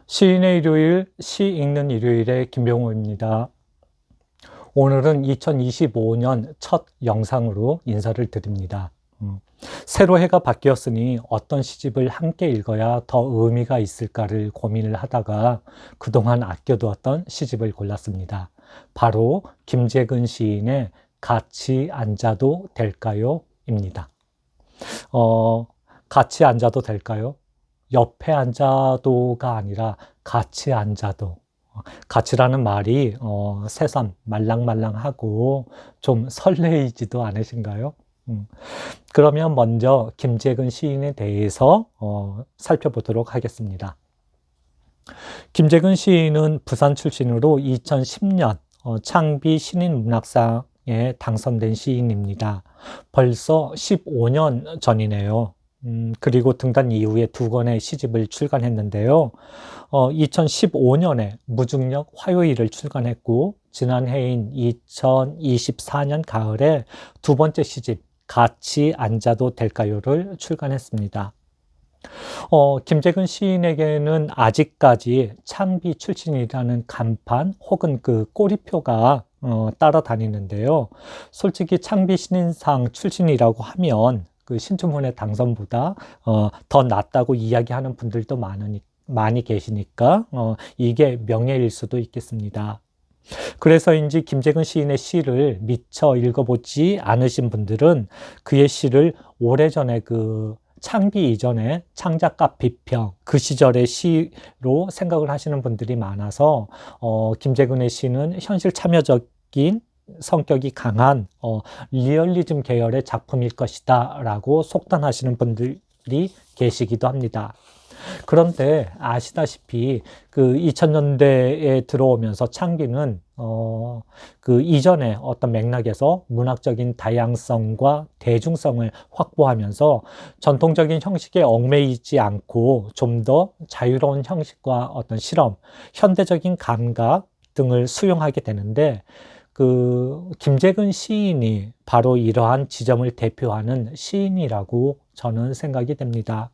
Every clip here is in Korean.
시인의 일요일, 시 읽는 일요일의 김병호입니다. 오늘은 2025년 첫 영상으로 인사를 드립니다. 새로 해가 바뀌었으니 어떤 시집을 함께 읽어야 더 의미가 있을까를 고민을 하다가 그동안 아껴두었던 시집을 골랐습니다. 바로 김재근 시인의 같이 앉아도 될까요? 입니다. 같이 앉아도 될까요? 옆에 앉아도가 아니라 같이 앉아도. 같이라는 말이 새삼 말랑말랑하고 좀 설레이지도 않으신가요? 그러면 먼저 김재근 시인에 대해서 살펴보도록 하겠습니다. 김재근 시인은 부산 출신으로 2010년 창비 신인문학상에 당선된 시인입니다. 벌써 15년 전이네요. 그리고 등단 이후에 2권의 시집을 출간했는데요. 2015년에 무중력 화요일을 출간했고 지난해인 2024년 가을에 두 번째 시집 같이 앉아도 될까요를 출간했습니다. 김재근 시인에게는 아직까지 창비 출신이라는 간판 혹은 그 꼬리표가 따라다니는데요. 솔직히 창비 신인상 출신이라고 하면 그 신춘문예 당선보다 더 낫다고 이야기하는 분들도 많이 계시니까 이게 명예일 수도 있겠습니다. 그래서인지 김재근 시인의 시를 미처 읽어보지 않으신 분들은 그의 시를 오래전에 그 창비 이전에 창작가 비평 그 시절의 시로 생각을 하시는 분들이 많아서 김재근의 시는 현실 참여적인 성격이 강한 리얼리즘 계열의 작품일 것이다 라고 속단하시는 분들이 계시기도 합니다. 그런데 아시다시피 그 2000년대에 들어오면서 창비는 그 이전에 어떤 맥락에서 문학적인 다양성과 대중성을 확보하면서 전통적인 형식에 얽매이지 않고 좀 더 자유로운 형식과 어떤 실험, 현대적인 감각 등을 수용하게 되는데 그 김재근 시인이 바로 이러한 지점을 대표하는 시인이라고 저는 생각이 됩니다.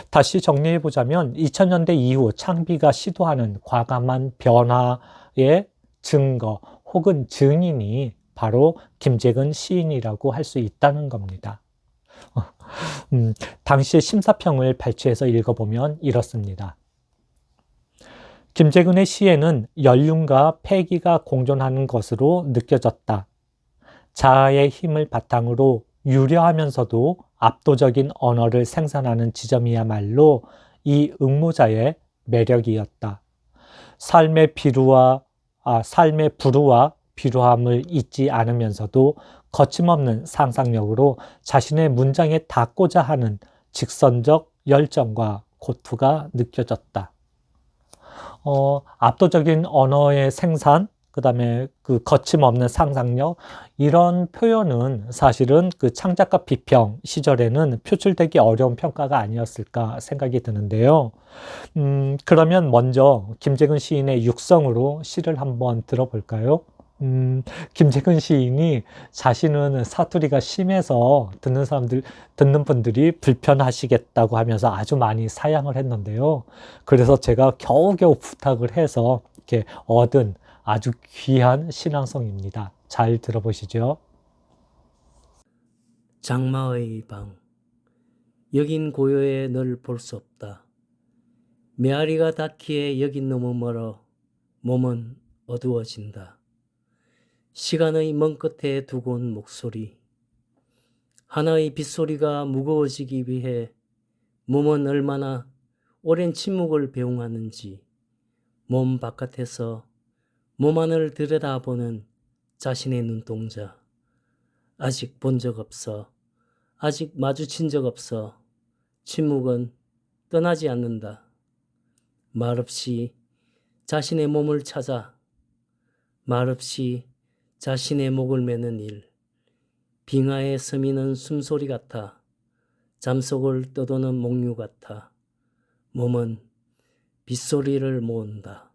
다시 정리해 보자면 2000년대 이후 창비가 시도하는 과감한 변화의 증거 혹은 증인이 바로 김재근 시인이라고 할 수 있다는 겁니다. 당시의 심사평을 발췌해서 읽어보면 이렇습니다. 김재근의 시에는 연륜과 패기가 공존하는 것으로 느껴졌다. 자아의 힘을 바탕으로 유려하면서도 압도적인 언어를 생산하는 지점이야말로 이 응모자의 매력이었다. 삶의 부루와 비루함을 잊지 않으면서도 거침없는 상상력으로 자신의 문장에 닿고자 하는 직선적 열정과 고투가 느껴졌다. 압도적인 언어의 생산, 그 다음에 그 거침없는 상상력, 이런 표현은 사실은 그 창작가 비평 시절에는 표출되기 어려운 평가가 아니었을까 생각이 드는데요. 그러면 먼저 김재근 시인의 육성으로 시를 한번 들어볼까요? 김재근 시인이 자신은 사투리가 심해서 듣는 분들이 불편하시겠다고 하면서 아주 많이 사양을 했는데요. 그래서 제가 겨우겨우 부탁을 해서 이렇게 얻은 아주 귀한 신앙송입니다. 잘 들어보시죠. 장마의 방. 여긴 고요해 널 볼 수 없다. 메아리가 닿기에 여긴 너무 멀어 몸은 어두워진다. 시간의 먼 끝에 두고 온 목소리. 하나의 빗소리가 무거워지기 위해 몸은 얼마나 오랜 침묵을 배웅하는지 몸 바깥에서 몸 안을 들여다보는 자신의 눈동자. 아직 본 적 없어. 아직 마주친 적 없어. 침묵은 떠나지 않는다. 말없이 자신의 몸을 찾아 말없이 자신의 목을 매는 일. 빙하에 스미는 숨소리 같아. 잠속을 떠도는 목류 같아. 몸은 빗소리를 모은다.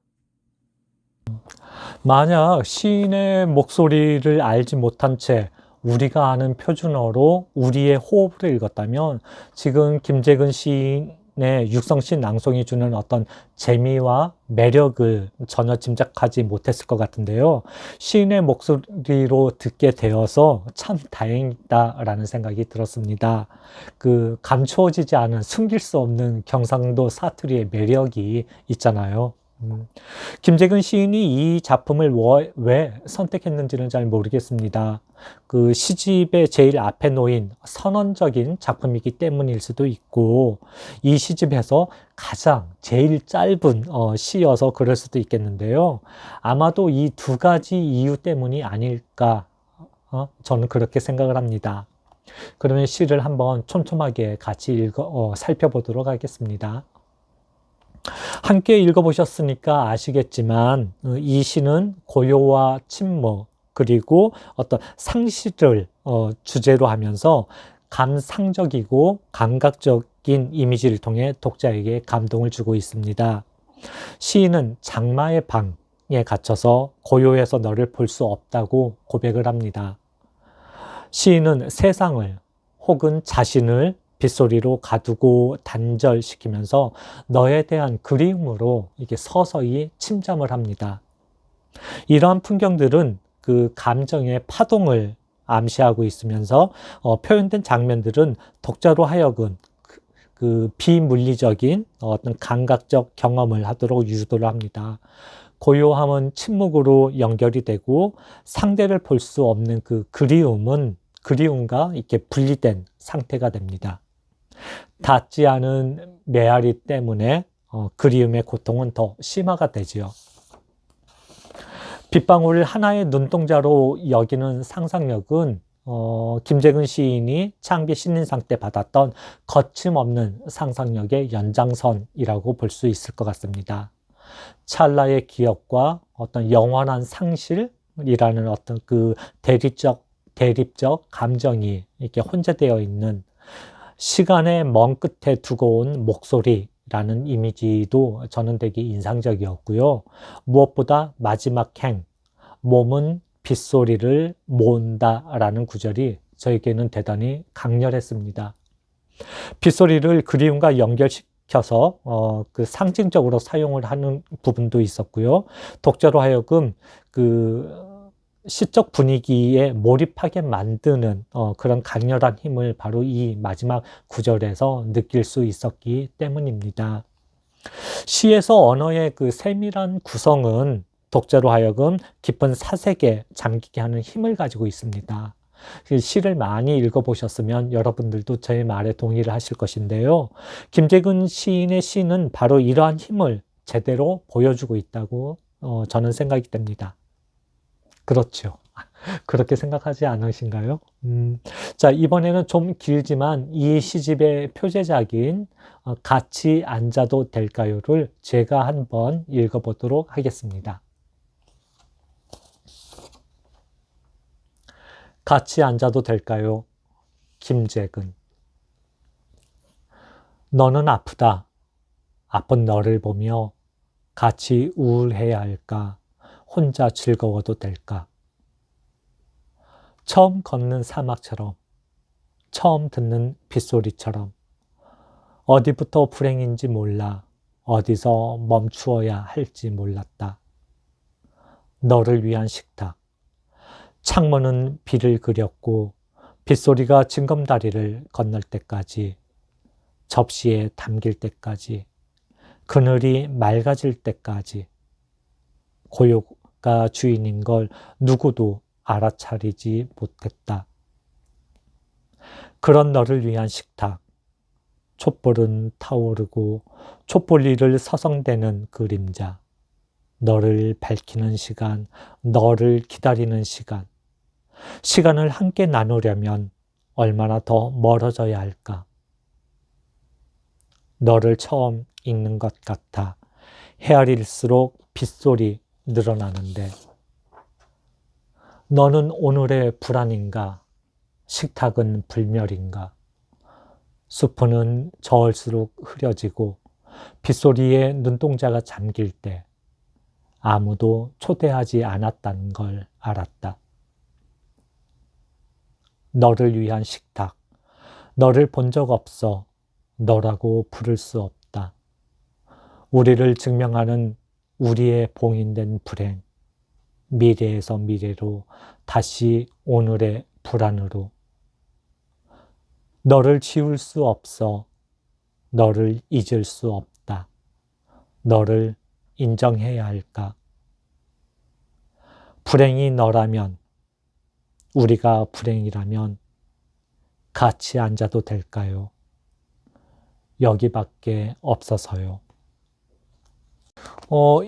만약 시인의 목소리를 알지 못한 채 우리가 아는 표준어로 우리의 호흡을 읽었다면 지금 김재근 시인 시인의 육성시 낭송이 주는 어떤 재미와 매력을 전혀 짐작하지 못했을 것 같은데요. 시인의 목소리로 듣게 되어서 참 다행이다라는 생각이 들었습니다. 그 감추어지지 않은 숨길 수 없는 경상도 사투리의 매력이 있잖아요. 김재근 시인이 이 작품을 왜 선택했는지는 잘 모르겠습니다. 그 시집의 제일 앞에 놓인 선언적인 작품이기 때문일 수도 있고, 이 시집에서 가장 제일 짧은 시여서 그럴 수도 있겠는데요. 아마도 이 두 가지 이유 때문이 아닐까, 저는 그렇게 생각을 합니다. 그러면 시를 한번 촘촘하게 같이 살펴보도록 하겠습니다. 함께 읽어보셨으니까 아시겠지만 이 시는 고요와 침묵 그리고 어떤 상실을 주제로 하면서 감상적이고 감각적인 이미지를 통해 독자에게 감동을 주고 있습니다. 시인은 장마의 방에 갇혀서 고요해서 너를 볼 수 없다고 고백을 합니다. 시인은 세상을 혹은 자신을 빗소리로 가두고 단절시키면서 너에 대한 그리움으로 이게 서서히 침잠을 합니다. 이러한 풍경들은 그 감정의 파동을 암시하고 있으면서 표현된 장면들은 독자로 하여금 그 비물리적인 어떤 감각적 경험을 하도록 유도를 합니다. 고요함은 침묵으로 연결이 되고 상대를 볼 수 없는 그 그리움과 이렇게 분리된 상태가 됩니다. 닿지 않은 메아리 때문에 그리움의 고통은 더 심화가 되지요. 빗방울을 하나의 눈동자로 여기는 상상력은 김재근 시인이 창비 신인상 때 받았던 거침없는 상상력의 연장선이라고 볼 수 있을 것 같습니다. 찰나의 기억과 어떤 영원한 상실이라는 어떤 그 대립적 감정이 이렇게 혼재되어 있는 시간의 먼 끝에 두고 온 목소리라는 이미지도 저는 되게 인상적이었고요. 무엇보다 마지막 몸은 빗소리를 모은다라는 구절이 저에게는 대단히 강렬했습니다. 빗소리를 그리움과 연결시켜서 그 상징적으로 사용을 하는 부분도 있었고요. 독자로 하여금 그 시적 분위기에 몰입하게 만드는 그런 강렬한 힘을 바로 이 마지막 구절에서 느낄 수 있었기 때문입니다. 시에서 언어의 그 세밀한 구성은 독자로 하여금 깊은 사색에 잠기게 하는 힘을 가지고 있습니다. 시를 많이 읽어보셨으면 여러분들도 제 말에 동의를 하실 것인데요. 김재근 시인의 시는 바로 이러한 힘을 제대로 보여주고 있다고 저는 생각이 됩니다. 그렇죠. 그렇게 생각하지 않으신가요? 자, 이번에는 좀 길지만 이 시집의 표제작인 같이 앉아도 될까요를 제가 한번 읽어보도록 하겠습니다. 같이 앉아도 될까요? 김재근. 너는 아프다. 아픈 너를 보며 같이 우울해야 할까? 혼자 즐거워도 될까? 처음 걷는 사막처럼, 처음 듣는 빗소리처럼, 어디부터 불행인지 몰라, 어디서 멈추어야 할지 몰랐다. 너를 위한 식탁. 창문은 비를 그렸고 빗소리가 징검다리를 건널 때까지, 접시에 담길 때까지, 그늘이 맑아질 때까지, 고요가 주인인 걸 누구도 알아차리지 못했다. 그런 너를 위한 식탁. 촛불은 타오르고 촛불 위를 서성대는 그림자. 너를 밝히는 시간, 너를 기다리는 시간. 시간을 함께 나누려면 얼마나 더 멀어져야 할까? 너를 처음 읽는 것 같아 헤아릴수록 빗소리 늘어나는데 너는 오늘의 불안인가? 식탁은 불멸인가? 숲은 저을수록 흐려지고 빗소리에 눈동자가 잠길 때 아무도 초대하지 않았다는 걸 알았다. 너를 위한 식탁. 너를 본 적 없어. 너라고 부를 수 없다. 우리를 증명하는 우리의 봉인된 불행, 미래에서 미래로, 다시 오늘의 불안으로. 너를 지울 수 없어. 너를 잊을 수 없다. 너를 인정해야 할까? 불행이 너라면, 우리가 불행이라면 같이 앉아도 될까요? 여기밖에 없어서요.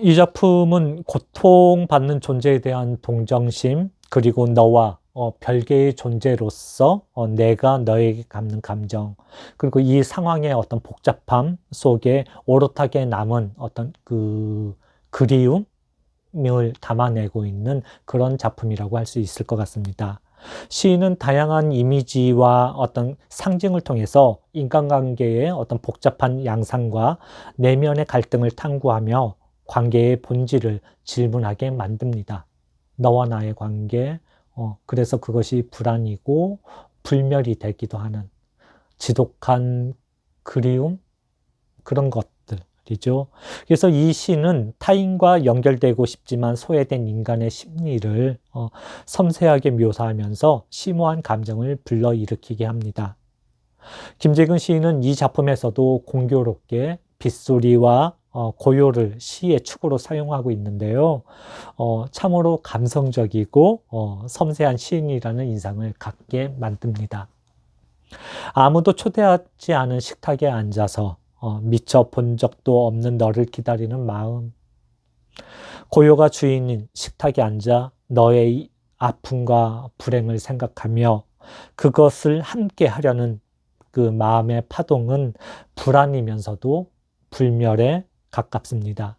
이 작품은 고통받는 존재에 대한 동정심, 그리고 너와 별개의 존재로서 내가 너에게 갖는 감정, 그리고 이 상황의 어떤 복잡함 속에 오롯하게 남은 어떤 그 그리움을 담아내고 있는 그런 작품이라고 할 수 있을 것 같습니다. 시인은 다양한 이미지와 어떤 상징을 통해서 인간관계의 어떤 복잡한 양상과 내면의 갈등을 탐구하며 관계의 본질을 질문하게 만듭니다. 너와 나의 관계, 그래서 그것이 불안이고 불멸이 되기도 하는 지독한 그리움, 그런 것들이죠. 그래서 이 시는 타인과 연결되고 싶지만 소외된 인간의 심리를 섬세하게 묘사하면서 심오한 감정을 불러일으키게 합니다. 김재근 시인은 이 작품에서도 공교롭게 빗소리와 고요를 시의 축으로 사용하고 있는데요. 참으로 감성적이고 섬세한 시인이라는 인상을 갖게 만듭니다. 아무도 초대하지 않은 식탁에 앉아서 미처 본 적도 없는 너를 기다리는 마음. 고요가 주인인 식탁에 앉아 너의 아픔과 불행을 생각하며 그것을 함께 하려는 그 마음의 파동은 불안이면서도 불멸에 가깝습니다.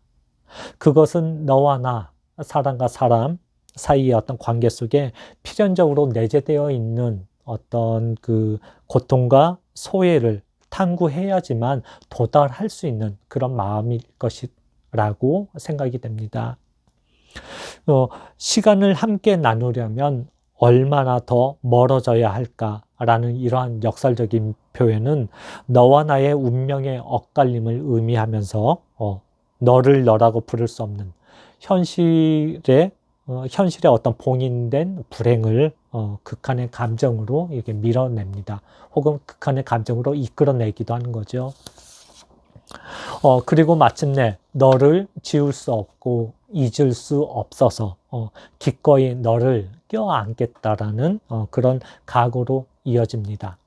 그것은 너와 나, 사람과 사람 사이의 어떤 관계 속에 필연적으로 내재되어 있는 어떤 그 고통과 소외를 탐구해야지만 도달할 수 있는 그런 마음일 것이라고 생각이 됩니다. 시간을 함께 나누려면 얼마나 더 멀어져야 할까라는 이러한 역설적인 표현은 너와 나의 운명의 엇갈림을 의미하면서 너를 너라고 부를 수 없는 현실의 어떤 봉인된 불행을 극한의 감정으로 이렇게 밀어냅니다. 혹은 극한의 감정으로 이끌어내기도 하는 거죠. 그리고 마침내 너를 지울 수 없고 잊을 수 없어서 기꺼이 너를 껴안겠다라는 그런 각오로 이어집니다.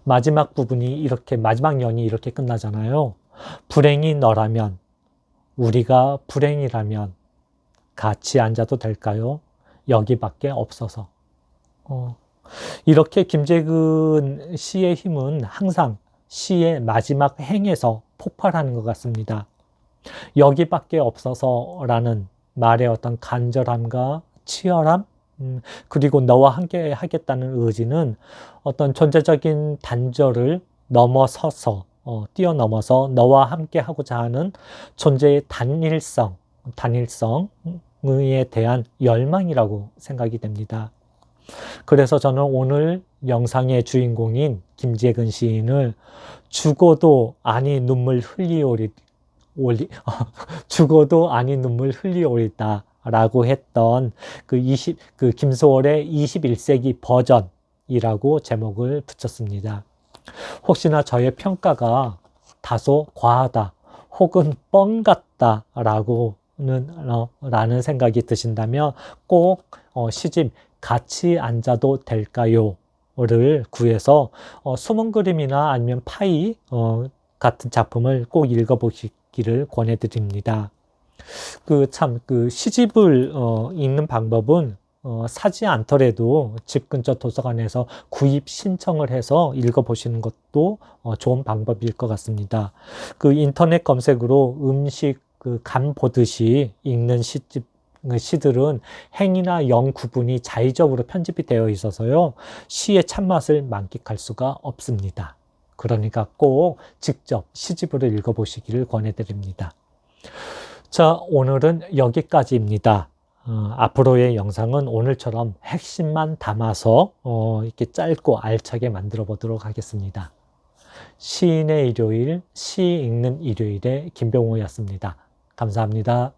마지막 부분이 마지막 연이 이렇게 끝나잖아요. 불행이 너라면, 우리가 불행이라면 같이 앉아도 될까요? 여기밖에 없어서. 이렇게 김재근 시의 힘은 항상 시의 마지막 행에서 폭발하는 것 같습니다. 여기밖에 없어서라는 말의 어떤 간절함과 치열함, 그리고 너와 함께 하겠다는 의지는 어떤 존재적인 단절을 넘어서서 뛰어넘어서 너와 함께 하고자 하는 존재의 단일성에 대한 열망이라고 생각이 됩니다. 그래서 저는 오늘 영상의 주인공인 김재근 시인을 죽어도 아니 눈물 흘리오리다 라고 했던 그 김소월의 21세기 버전이라고 제목을 붙였습니다. 혹시나 저의 평가가 다소 과하다 혹은 뻥 같다 라는 생각이 드신다면 꼭 시집 같이 앉아도 될까요? 를 구해서 숨은 그림이나 아니면 파이 같은 작품을 꼭 읽어보시기를 권해드립니다. 그 시집을 읽는 방법은 사지 않더라도 집 근처 도서관에서 구입 신청을 해서 읽어보시는 것도 좋은 방법일 것 같습니다. 그 인터넷 검색으로 음식 간 보듯이 읽는 시들은 행이나 영 구분이 자의적으로 편집이 되어 있어서요. 시의 참맛을 만끽할 수가 없습니다. 그러니까 꼭 직접 시집으로 읽어보시기를 권해드립니다. 자, 오늘은 여기까지입니다. 앞으로의 영상은 오늘처럼 핵심만 담아서 이렇게 짧고 알차게 만들어 보도록 하겠습니다. 시인의 일요일, 시 읽는 일요일의 김병호였습니다. 감사합니다.